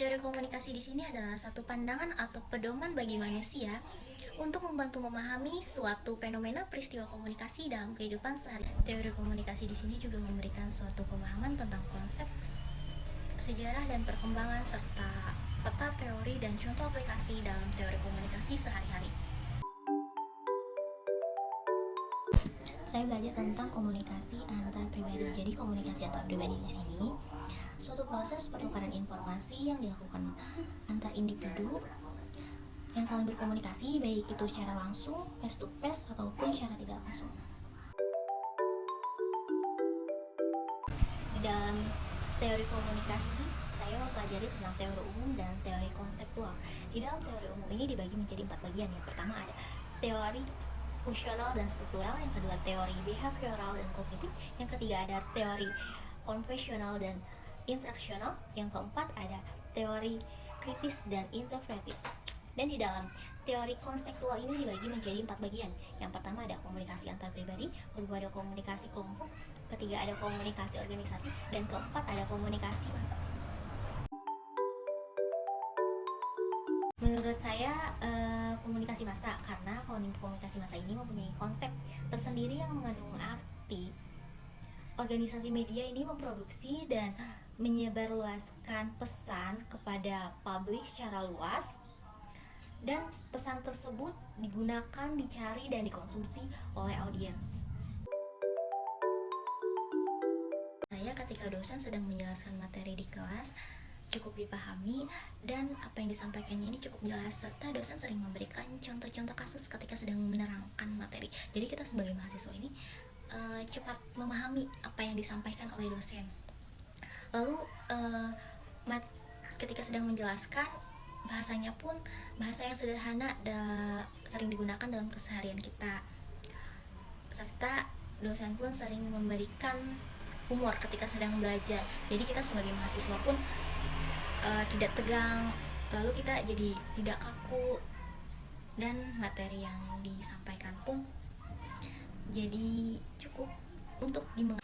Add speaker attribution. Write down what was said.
Speaker 1: Teori komunikasi di sini adalah satu pandangan atau pedoman bagi manusia untuk membantu memahami suatu fenomena peristiwa komunikasi dalam kehidupan sehari. Teori komunikasi di sini juga memberikan suatu pemahaman tentang konsep, sejarah dan perkembangan serta peta teori dan contoh aplikasi dalam teori komunikasi sehari-hari. Saya belajar tentang komunikasi antar pribadi. Jadi komunikasi antar pribadi di sini suatu proses pertukaran informasi yang dilakukan antar individu yang saling berkomunikasi, baik itu secara langsung, face to face ataupun secara tidak langsung. Di dalam teori komunikasi, saya mempelajari tentang teori umum dan teori konseptual. Di dalam teori umum ini dibagi menjadi 4 bagian. Yang pertama ada teori fungsional dan struktural, yang kedua teori behavioral dan kognitif, yang ketiga ada teori konvensional dan interaksional, yang keempat ada teori kritis dan interpretif. Dan di dalam teori konseptual ini dibagi menjadi 4 bagian. Yang pertama ada komunikasi antar pribadi, kedua ada komunikasi kelompok, ketiga ada komunikasi organisasi, dan keempat ada komunikasi massa. Menurut saya komunikasi massa, karena komunikasi massa ini mempunyai konsep tersendiri yang mengandung arti. Organisasi media ini memproduksi dan menyebarluaskan pesan kepada publik secara luas, dan pesan tersebut digunakan, dicari, dan dikonsumsi oleh audiens. Saya ketika dosen sedang menjelaskan materi di kelas cukup dipahami dan apa yang disampaikannya ini cukup jelas, serta dosen sering memberikan contoh-contoh kasus ketika sedang menerangkan materi. Jadi kita sebagai mahasiswa ini cepat memahami apa yang disampaikan oleh dosen. Lalu ketika sedang menjelaskan, bahasanya pun bahasa yang sederhana dan sering digunakan dalam keseharian kita, serta dosen pun sering memberikan humor ketika sedang belajar. Jadi kita sebagai mahasiswa pun tidak tegang, lalu kita jadi tidak kaku, dan materi yang disampaikan pun jadi cukup untuk dimengerti.